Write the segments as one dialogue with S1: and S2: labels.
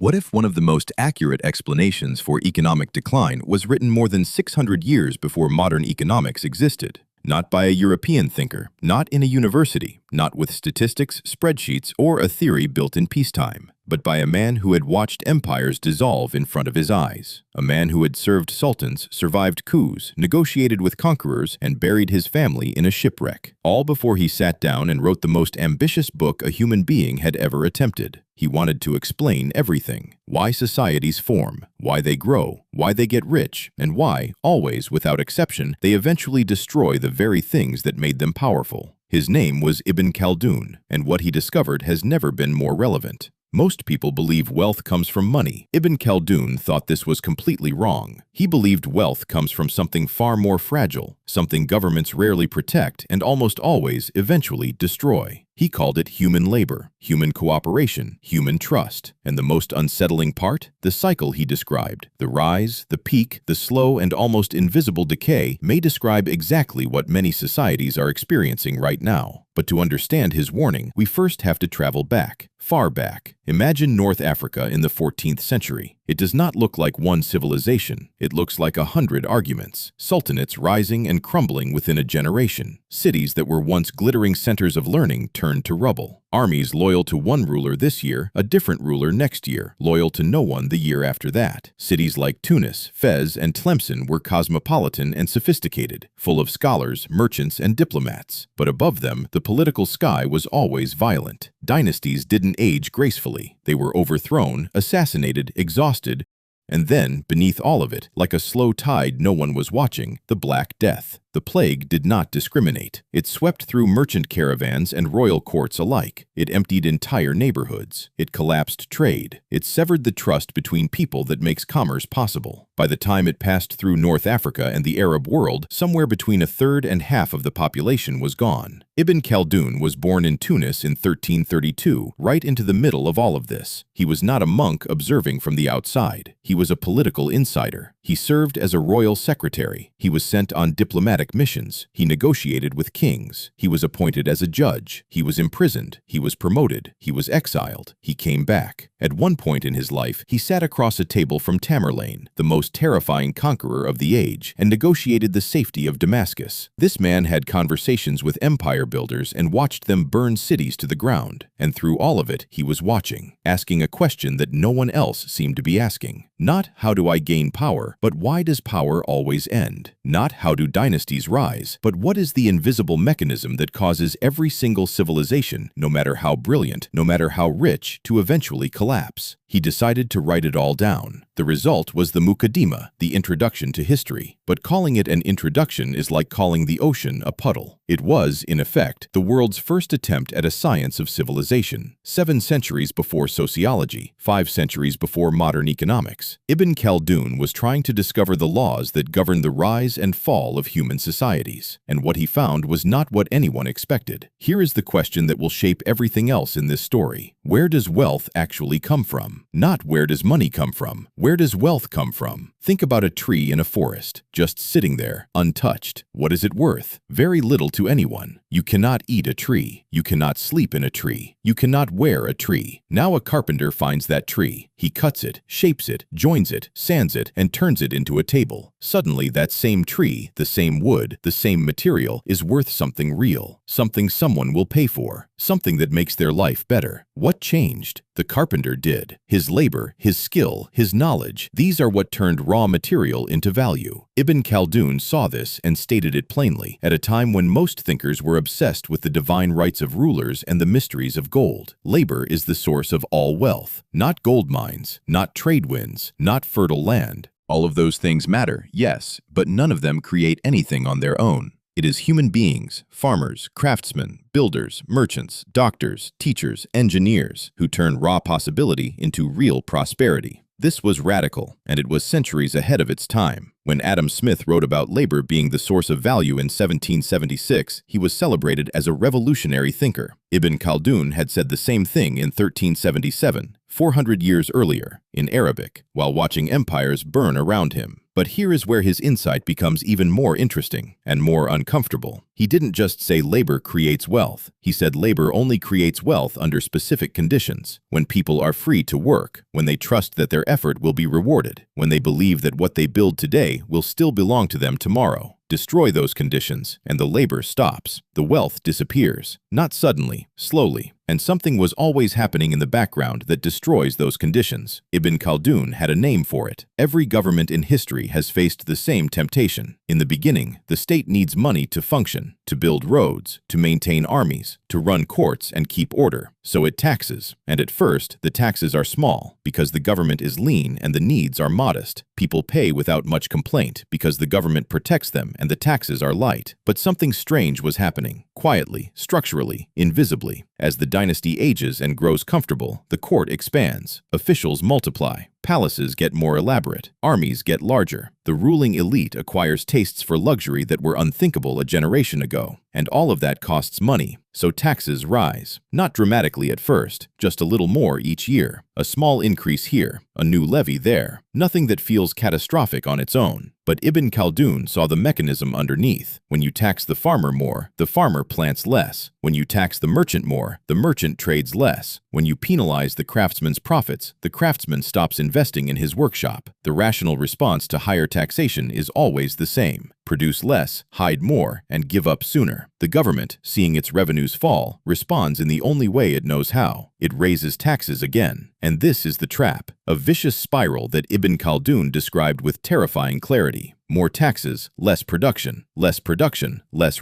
S1: What if one of the most accurate explanations for economic decline was written more than 600 years before modern economics existed? Not by a European thinker, not in a university, not with statistics, spreadsheets, or a theory built in peacetime, but by a man who had watched empires dissolve in front of his eyes. A man who had served sultans, survived coups, negotiated with conquerors, and buried his family in a shipwreck, all before he sat down and wrote the most ambitious book a human being had ever attempted. He wanted to explain everything: why societies form, why they grow, why they get rich, and why, always without exception, they eventually destroy the very things that made them powerful. His name was Ibn Khaldun, and what he discovered has never been more relevant. Most people believe wealth comes from money. Ibn Khaldun thought this was completely wrong. He believed wealth comes from something far more fragile, something governments rarely protect and almost always eventually destroy. He called it human labor, human cooperation, human trust. And the most unsettling part? The cycle he described. The rise, the peak, the slow and almost invisible decay may describe exactly what many societies are experiencing right now. But to understand his warning, we first have to travel back, far back. Imagine North Africa in the 14th century. It does not look like one civilization. It looks like 100 arguments. Sultanates rising and crumbling within a generation. Cities that were once glittering centers of learning turned to rubble. Armies loyal to one ruler this year, a different ruler next year, loyal to no one the year after that. Cities like Tunis, Fez, and Tlemcen were cosmopolitan and sophisticated, full of scholars, merchants, and diplomats. But above them, the political sky was always violent. Dynasties didn't age gracefully. They were overthrown, assassinated, exhausted, and then, beneath all of it, like a slow tide no one was watching, the Black Death. The plague did not discriminate. It swept through merchant caravans and royal courts alike. It emptied entire neighborhoods. It collapsed trade. It severed the trust between people that makes commerce possible. By the time it passed through North Africa and the Arab world, somewhere between a third and half of the population was gone. Ibn Khaldun was born in Tunis in 1332, right into the middle of all of this. He was not a monk observing from the outside. He was a political insider. He served as a royal secretary. He was sent on diplomatic missions. He negotiated with kings. He was appointed as a judge. He was imprisoned. He was promoted. He was exiled. He came back. At one point in his life, he sat across a table from Tamerlane, the most terrifying conqueror of the age, and negotiated the safety of Damascus. This man had conversations with empire builders and watched them burn cities to the ground. And through all of it, he was watching, asking a question that no one else seemed to be asking. Not how do I gain power, but why does power always end? Not how do dynasties rise, but what is the invisible mechanism that causes every single civilization, no matter how brilliant, no matter how rich, to eventually collapse? He decided to write it all down. The result was the Muqaddimah, the introduction to history. But calling it an introduction is like calling the ocean a puddle. It was, in effect, the world's first attempt at a science of civilization. 7 centuries before sociology, 5 centuries before modern economics, Ibn Khaldun was trying to discover the laws that govern the rise and fall of human societies. And what he found was not what anyone expected. Here is the question that will shape everything else in this story. Where does wealth actually come from? Not where does money come from? Where does wealth come from? Think about a tree in a forest, just sitting there, untouched. What is it worth? Very little to anyone. You cannot eat a tree. You cannot sleep in a tree. You cannot wear a tree. Now a carpenter finds that tree. He cuts it, shapes it, joins it, sands it, and turns it into a table. Suddenly that same tree, the same wood, the same material is worth something real, something someone will pay for, something that makes their life better. What changed? The carpenter did. His labor, his skill, his knowledge, these are what turned raw material into value. Ibn Khaldun saw this and stated it plainly, at a time when most thinkers were obsessed with the divine rights of rulers and the mysteries of gold. Labor is the source of all wealth, not gold mines, not trade winds, not fertile land. All of those things matter, yes, but none of them create anything on their own. It is human beings, farmers, craftsmen, builders, merchants, doctors, teachers, engineers, who turn raw possibility into real prosperity. This was radical, and it was centuries ahead of its time. When Adam Smith wrote about labor being the source of value in 1776, he was celebrated as a revolutionary thinker. Ibn Khaldun had said the same thing in 1377, 400 years earlier, in Arabic, while watching empires burn around him. But here is where his insight becomes even more interesting and more uncomfortable. He didn't just say labor creates wealth. He said labor only creates wealth under specific conditions, when people are free to work, when they trust that their effort will be rewarded, when they believe that what they build today will still belong to them tomorrow. Destroy those conditions, and the labor stops. The wealth disappears, not suddenly, slowly. And something was always happening in the background that destroys those conditions. Ibn Khaldun had a name for it. Every government in history has faced the same temptation. In the beginning, the state needs money to function, to build roads, to maintain armies, to run courts and keep order. So it taxes. And at first, the taxes are small, because the government is lean and the needs are modest. People pay without much complaint, because the government protects them and the taxes are light. But something strange was happening, quietly, structurally, invisibly. As the dynasty ages and grows comfortable, the court expands, officials multiply, palaces get more elaborate, armies get larger. The ruling elite acquires tastes for luxury that were unthinkable a generation ago. And all of that costs money, so taxes rise. Not dramatically at first, just a little more each year. A small increase here, a new levy there. Nothing that feels catastrophic on its own. But Ibn Khaldun saw the mechanism underneath. When you tax the farmer more, the farmer plants less. When you tax the merchant more, the merchant trades less. When you penalize the craftsman's profits, the craftsman stops investing in his workshop. The rational response to higher taxation is always the same. Produce less, hide more, and give up sooner. The government, seeing its revenues fall, responds in the only way it knows how. It raises taxes again. And this is the trap, a vicious spiral that Ibn Khaldun described with terrifying clarity. More taxes, less production, less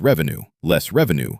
S1: revenue,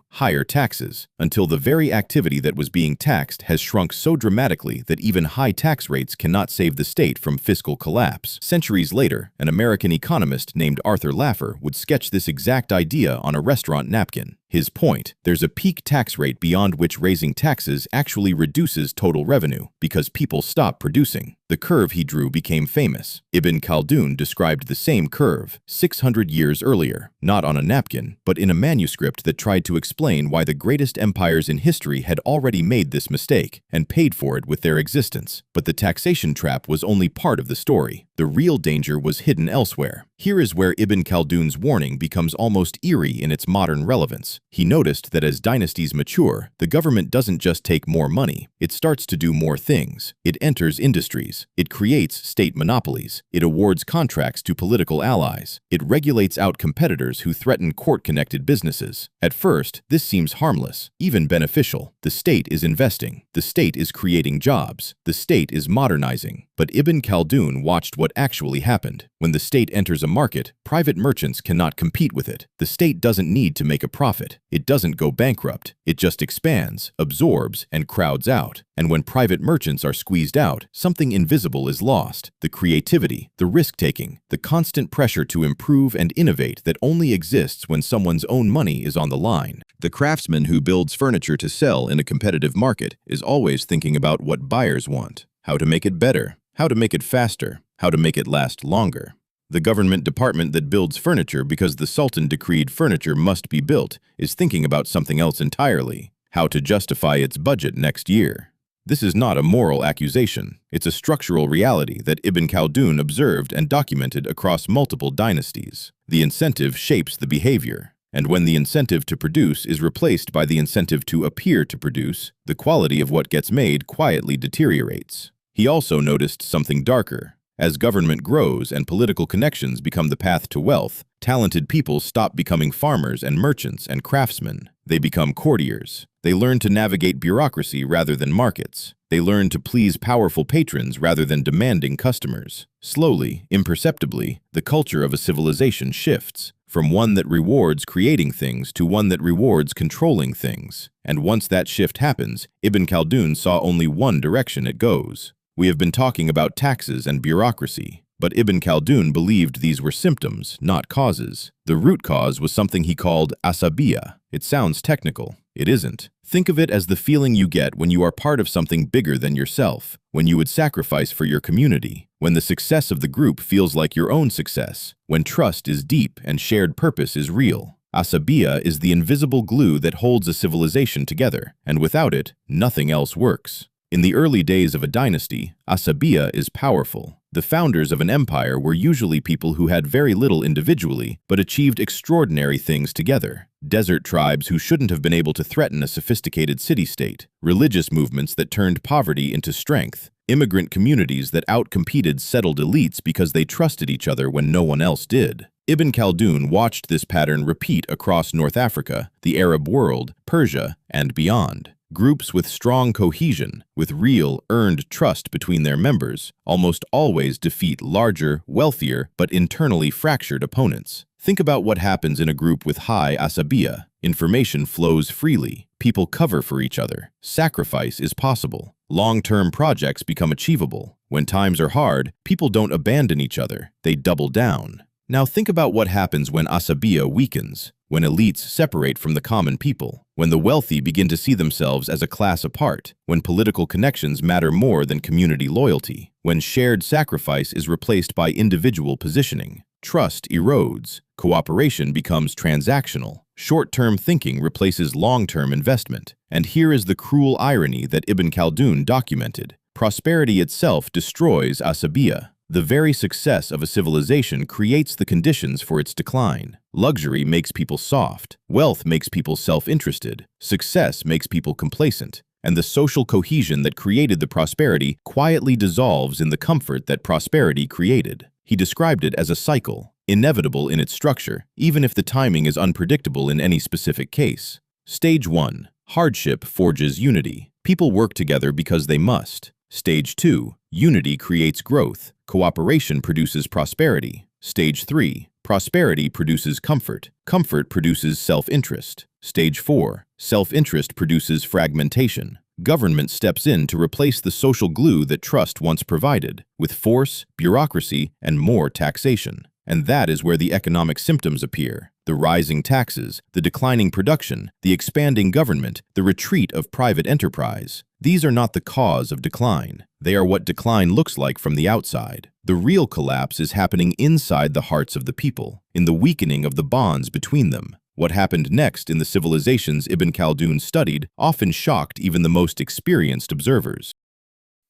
S1: higher taxes, until the very activity that was being taxed has shrunk so dramatically that even high tax rates cannot save the state from fiscal collapse. Centuries later, an American economist named Arthur Laffer would sketch this exact idea on a restaurant napkin. His point, there's a peak tax rate beyond which raising taxes actually reduces total revenue because people stop producing. The curve he drew became famous. Ibn Khaldun described the same curve 600 years earlier, not on a napkin, but in a manuscript that tried to explain why the greatest empires in history had already made this mistake and paid for it with their existence. But the taxation trap was only part of the story. The real danger was hidden elsewhere. Here is where Ibn Khaldun's warning becomes almost eerie in its modern relevance. He noticed that as dynasties mature, the government doesn't just take more money, it starts to do more things. It enters industries, it creates state monopolies, it awards contracts to political allies, it regulates out competitors who threaten court-connected businesses. At first, this seems harmless, even beneficial. The state is investing, the state is creating jobs, the state is modernizing. But Ibn Khaldun watched what actually happened. When the state enters a market, private merchants cannot compete with it. The state doesn't need to make a profit. It doesn't go bankrupt. It just expands, absorbs, and crowds out. And when private merchants are squeezed out, something invisible is lost. The creativity, the risk-taking, the constant pressure to improve and innovate that only exists when someone's own money is on the line. The craftsman who builds furniture to sell in a competitive market is always thinking about what buyers want, how to make it better, how to make it faster, how to make it last longer. The government department that builds furniture because the Sultan decreed furniture must be built is thinking about something else entirely, how to justify its budget next year. This is not a moral accusation. It's a structural reality that Ibn Khaldun observed and documented across multiple dynasties. The incentive shapes the behavior. And when the incentive to produce is replaced by the incentive to appear to produce, the quality of what gets made quietly deteriorates. He also noticed something darker. As government grows and political connections become the path to wealth, talented people stop becoming farmers and merchants and craftsmen. They become courtiers. They learn to navigate bureaucracy rather than markets. They learn to please powerful patrons rather than demanding customers. Slowly, imperceptibly, the culture of a civilization shifts, from one that rewards creating things to one that rewards controlling things. And once that shift happens, Ibn Khaldun saw only one direction it goes. We have been talking about taxes and bureaucracy, but Ibn Khaldun believed these were symptoms, not causes. The root cause was something he called Asabiyyah. It sounds technical. It isn't. Think of it as the feeling you get when you are part of something bigger than yourself, when you would sacrifice for your community, when the success of the group feels like your own success, when trust is deep and shared purpose is real. Asabiyyah is the invisible glue that holds a civilization together, and without it, nothing else works. In the early days of a dynasty, Asabiyyah is powerful. The founders of an empire were usually people who had very little individually, but achieved extraordinary things together. Desert tribes who shouldn't have been able to threaten a sophisticated city-state, religious movements that turned poverty into strength, immigrant communities that outcompeted settled elites because they trusted each other when no one else did. Ibn Khaldun watched this pattern repeat across North Africa, the Arab world, Persia, and beyond. Groups with strong cohesion, with real, earned trust between their members, almost always defeat larger, wealthier, but internally fractured opponents. Think about what happens in a group with high asabiyyah. Information flows freely, people cover for each other, sacrifice is possible, long-term projects become achievable. When times are hard, people don't abandon each other, they double down. Now think about what happens when asabiyyah weakens, when elites separate from the common people, when the wealthy begin to see themselves as a class apart, when political connections matter more than community loyalty, when shared sacrifice is replaced by individual positioning. Trust erodes, cooperation becomes transactional, short-term thinking replaces long-term investment. And here is the cruel irony that Ibn Khaldun documented. Prosperity itself destroys asabiyyah. The very success of a civilization creates the conditions for its decline. Luxury makes people soft, wealth makes people self-interested, success makes people complacent, and the social cohesion that created the prosperity quietly dissolves in the comfort that prosperity created. He described it as a cycle, inevitable in its structure, even if the timing is unpredictable in any specific case. Stage 1. Hardship forges unity. People work together because they must. Stage 2. Unity creates growth. Cooperation produces prosperity. Stage 3. Prosperity produces comfort. Comfort produces self-interest. Stage 4. Self-interest produces fragmentation. Government steps in to replace the social glue that trust once provided, with force, bureaucracy, and more taxation. And that is where the economic symptoms appear. The rising taxes, the declining production, the expanding government, the retreat of private enterprise. These are not the cause of decline. They are what decline looks like from the outside. The real collapse is happening inside the hearts of the people, in the weakening of the bonds between them. What happened next in the civilizations Ibn Khaldun studied often shocked even the most experienced observers.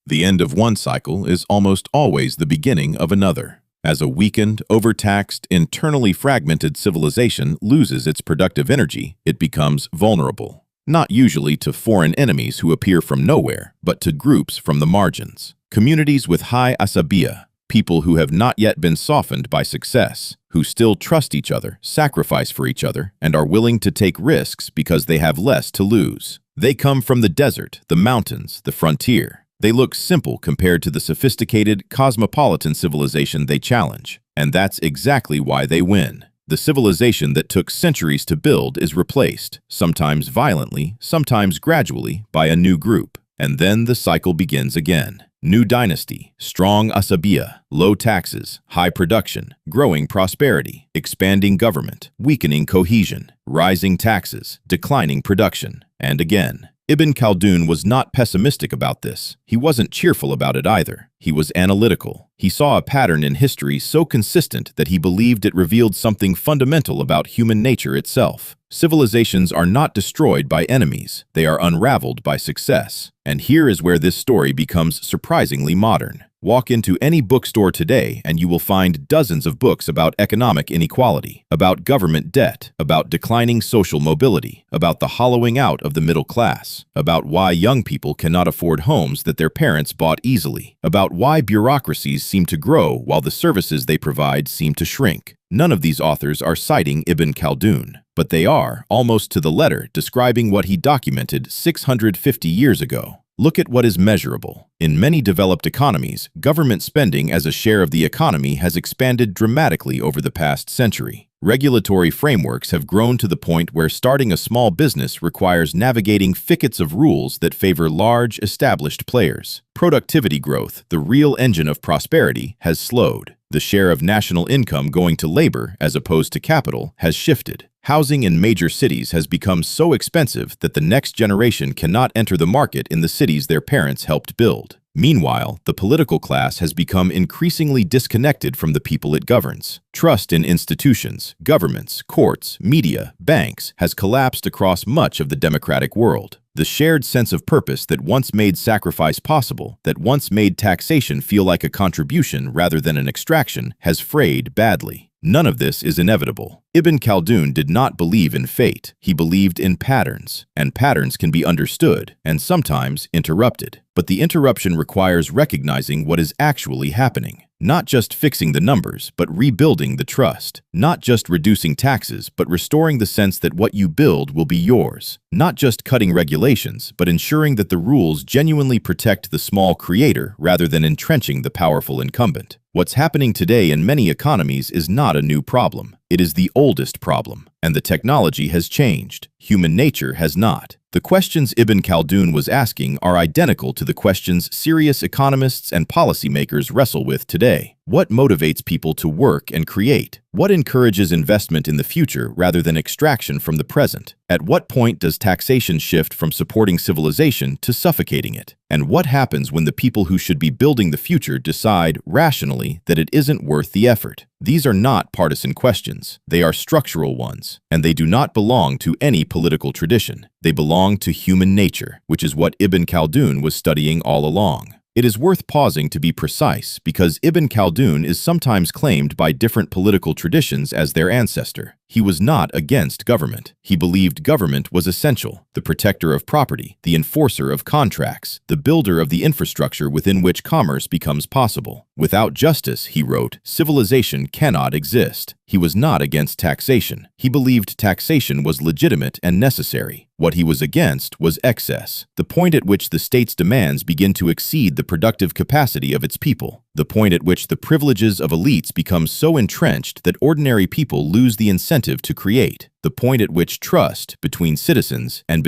S1: The end of one cycle is almost always the beginning of another. As a weakened, overtaxed, internally fragmented civilization loses its productive energy, it becomes vulnerable. Not usually to foreign enemies who appear from nowhere, but to groups from the margins. Communities with high asabiyyah, people who have not yet been softened by success, who still trust each other, sacrifice for each other, and are willing to take risks because they have less to lose. They come from the desert, the mountains, the frontier. They look simple compared to the sophisticated, cosmopolitan civilization they challenge. And that's exactly why they win. The civilization that took centuries to build is replaced, sometimes violently, sometimes gradually, by a new group. And then the cycle begins again. New dynasty, strong asabiyyah, low taxes, high production, growing prosperity, expanding government, weakening cohesion, rising taxes, declining production, and again. Ibn Khaldun was not pessimistic about this. He wasn't cheerful about it either. He was analytical. He saw a pattern in history so consistent that he believed it revealed something fundamental about human nature itself. Civilizations are not destroyed by enemies. They are unraveled by success. And here is where this story becomes surprisingly modern. Walk into any bookstore today and you will find dozens of books about economic inequality, about government debt, about declining social mobility, about the hollowing out of the middle class, about why young people cannot afford homes that their parents bought easily, about why bureaucracies seem to grow while the services they provide seem to shrink. None of these authors are citing Ibn Khaldun, but they are, almost to the letter, describing what he documented 650 years ago. Look at what is measurable. In many developed economies, government spending as a share of the economy has expanded dramatically over the past century. Regulatory frameworks have grown to the point where starting a small business requires navigating thickets of rules that favor large, established players. Productivity growth, the real engine of prosperity, has slowed. The share of national income going to labor, as opposed to capital, has shifted. Housing in major cities has become so expensive that the next generation cannot enter the market in the cities their parents helped build. Meanwhile, the political class has become increasingly disconnected from the people it governs. Trust in institutions, governments, courts, media, banks has collapsed across much of the democratic world. The shared sense of purpose that once made sacrifice possible, that once made taxation feel like a contribution rather than an extraction, has frayed badly. None of this is inevitable. Ibn Khaldun did not believe in fate. He believed in patterns, and patterns can be understood and sometimes interrupted. But the interruption requires recognizing what is actually happening. Not just fixing the numbers, but rebuilding the trust. Not just reducing taxes, but restoring the sense that what you build will be yours. Not just cutting regulations, but ensuring that the rules genuinely protect the small creator rather than entrenching the powerful incumbent. What's happening today in many economies is not a new problem. It is the oldest problem, and the technology has changed. Human nature has not. The questions Ibn Khaldun was asking are identical to the questions serious economists and policymakers wrestle with today. What motivates people to work and create? What encourages investment in the future rather than extraction from the present? At what point does taxation shift from supporting civilization to suffocating it? And what happens when the people who should be building the future decide, rationally, that it isn't worth the effort? These are not partisan questions. They are structural ones, and they do not belong to any political tradition. They belong to human nature, which is what Ibn Khaldun was studying all along. It is worth pausing to be precise because Ibn Khaldun is sometimes claimed by different political traditions as their ancestor. He was not against government. He believed government was essential, the protector of property, the enforcer of contracts, the builder of the infrastructure within which commerce becomes possible. Without justice, he wrote, civilization cannot exist. He was not against taxation. He believed taxation was legitimate and necessary. What he was against was excess, the point at which the state's demands begin to exceed the productive capacity of its people, the point at which the privileges of elites become so entrenched that ordinary people lose the incentive to create, the point at which trust between citizens and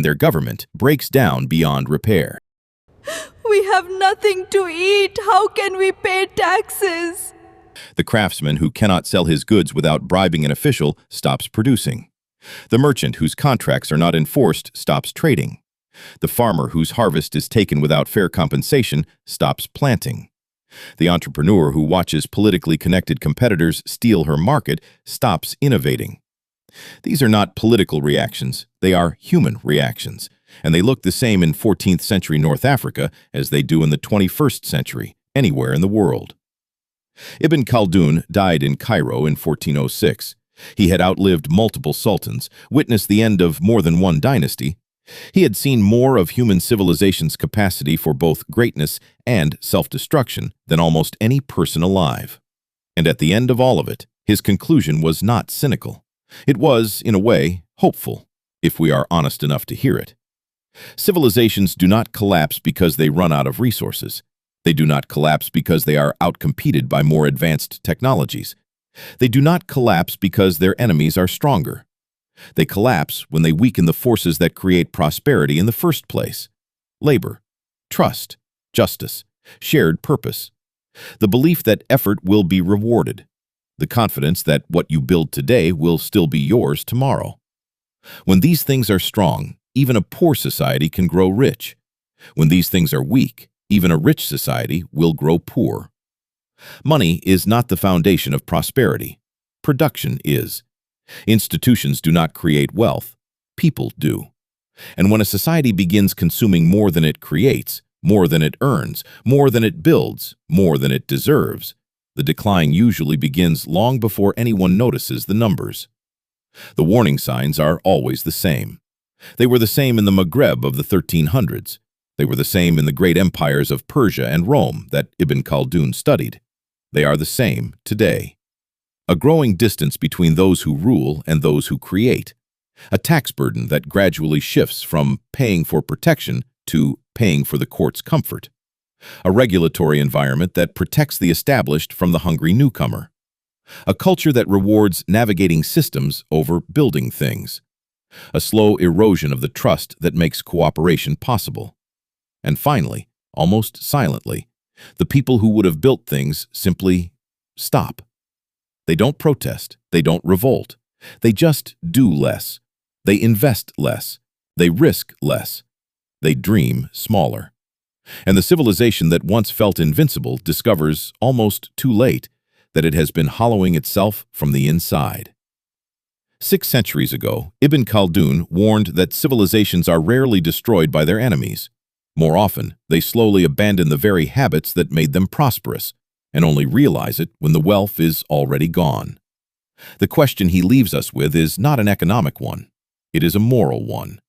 S1: their government breaks down beyond repair.
S2: We have nothing to eat. How can we pay taxes?
S1: The craftsman who cannot sell his goods without bribing an official stops producing. The merchant whose contracts are not enforced stops trading. The farmer whose harvest is taken without fair compensation stops planting. The entrepreneur who watches politically connected competitors steal her market stops innovating. These are not political reactions, they are human reactions, and they look the same in 14th century North Africa as they do in the 21st century, anywhere in the world. Ibn Khaldun died in Cairo in 1406. He had outlived multiple sultans, witnessed the end of more than one dynasty. He had seen more of human civilization's capacity for both greatness and self-destruction than almost any person alive. And at the end of all of it, his conclusion was not cynical. It was, in a way, hopeful, if we are honest enough to hear it. Civilizations do not collapse because they run out of resources. They do not collapse because they are outcompeted by more advanced technologies. They do not collapse because their enemies are stronger. They collapse when they weaken the forces that create prosperity in the first place. Labor, trust, justice, shared purpose. The belief that effort will be rewarded. The confidence that what you build today will still be yours tomorrow. When these things are strong, even a poor society can grow rich. When these things are weak, even a rich society will grow poor. Money is not the foundation of prosperity. Production is. Institutions do not create wealth. People do. And when a society begins consuming more than it creates, more than it earns, more than it builds, more than it deserves, the decline usually begins long before anyone notices the numbers. The warning signs are always the same. They were the same in the Maghreb of the 1300s. They were the same in the great empires of Persia and Rome that Ibn Khaldun studied. They are the same today. A growing distance between those who rule and those who create. A tax burden that gradually shifts from paying for protection to paying for the court's comfort. A regulatory environment that protects the established from the hungry newcomer. A culture that rewards navigating systems over building things. A slow erosion of the trust that makes cooperation possible. And finally, almost silently, the people who would have built things simply stop. They don't protest, they don't revolt. They just do less. They invest less. They risk less. They dream smaller. And the civilization that once felt invincible discovers, almost too late, that it has been hollowing itself from the inside. 6 centuries ago, Ibn Khaldun warned that civilizations are rarely destroyed by their enemies. More often, they slowly abandon the very habits that made them prosperous, and only realize it when the wealth is already gone. The question he leaves us with is not an economic one. It is a moral one.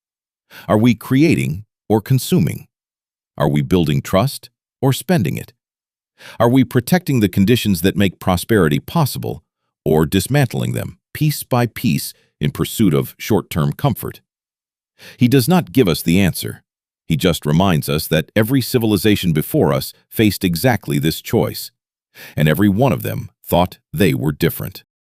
S1: Are we creating or consuming? Are we building trust or spending it? Are we protecting the conditions that make prosperity possible or dismantling them piece by piece in pursuit of short-term comfort? He does not give us the answer. He just reminds us that every civilization before us faced exactly this choice, and every one of them thought they were different.